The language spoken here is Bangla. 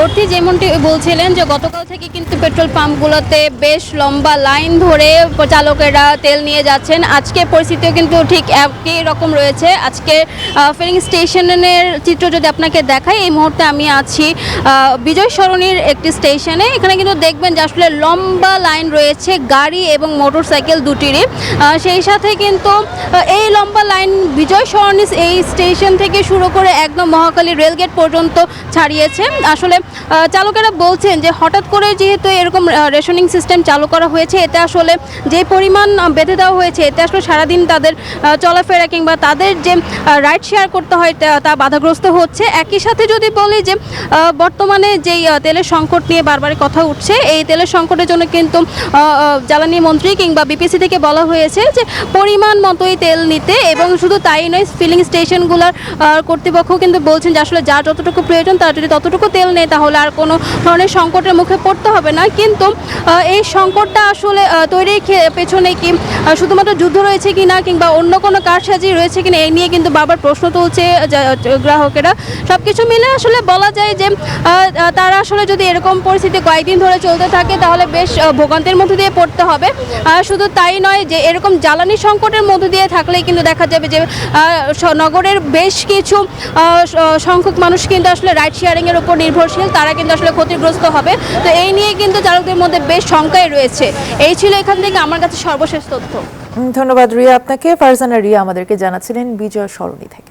অর্থী যেমনটি বলছিলেন যে গতকাল থেকে কিন্তু পেট্রোল পাম্পগুলোতে বেশ লম্বা লাইন ধরে চালকেরা তেল নিয়ে যাচ্ছেন। আজকে পরিস্থিতিও কিন্তু ঠিক একই রকম রয়েছে। আজকে ফিলিং স্টেশনের চিত্র যদি আপনাকে দেখাই, এই মুহূর্তে আমি আছি বিজয় সরণির একটি স্টেশনে। এখানে কিন্তু দেখবেন যে আসলে লম্বা লাইন রয়েছে গাড়ি এবং মোটরসাইকেল দুটিরই। সেই সাথে কিন্তু এই লম্বা লাইন বিজয় সরণি এই স্টেশন থেকে শুরু করে একদম মহাখালী রেলগেট পর্যন্ত ছাড়িয়েছে। আসলে চালকেরা বলছেন যে হঠাৎ করে যেহেতু এরকম রেশনিং সিস্টেম চালু করা হয়েছে, এতে আসলে যে পরিমাণ বেঁধে দেওয়া হয়েছে, এতে আসলে সারাদিন তাদের চলাফেরা কিংবা তাদের যে রাইড শেয়ার করতে হয় তা বাধাগ্রস্ত হচ্ছে। একই সাথে যদি বলি যে বর্তমানে যেই তেলের সংকট নিয়ে বারবার কথা উঠছে, এই তেলের সংকটের জন্য কিন্তু জ্বালানি মন্ত্রী কিংবা বিপিসি থেকে বলা হয়েছে যে পরিমাণ মতোই তেল নিতে, এবং শুধু তাই নয়, ফিলিং স্টেশনগুলোর কর্তৃপক্ষ কিন্তু বলছেন যে আসলে যার যতটুকু প্রয়োজন তার যদি ততটুকু তেল নেই তাহলে আর কোনো ধরনের সংকটের মুখে পড়তে হবে না। কিন্তু এই সংকটটা আসলে তৈরির পেছনে কি শুধুমাত্র যুদ্ধ রয়েছে কিনা কিংবা অন্য কোনো কারসাজি রয়েছে কিনা, এই নিয়ে কিন্তু বারবার প্রশ্ন তুলছে গ্রাহকেরা। সব কিছু মিলে আসলে বলা যায় যে তারা আসলে যদি এরকম পরিস্থিতি কয়েকদিন ধরে চলতে থাকে তাহলে বেশ ভোগান্তির মধ্যে দিয়ে পড়তে হবে। শুধু তাই নয়, যে এরকম জ্বালানি সংকটের মধ্যে দিয়ে থাকলেই কিন্তু দেখা যাবে যে নগরের বেশ কিছু সংখ্যক মানুষ কিন্তু আসলে রাইড শেয়ারিংয়ের উপর নির্ভরশীল, তারা কিন্তু আসলে ক্ষতিগ্রস্ত হবে। তো এই নিয়ে কিন্তু চালকদের মধ্যে বেশ শঙ্কায় রয়েছে। এই ছিল এখান থেকে আমার কাছে সর্বশেষ তথ্য। ধন্যবাদ রিয়া আপনাকে। ফারজানা রিয়া আমাদেরকে জানাচ্ছিলেন বিজয় সরণি থেকে।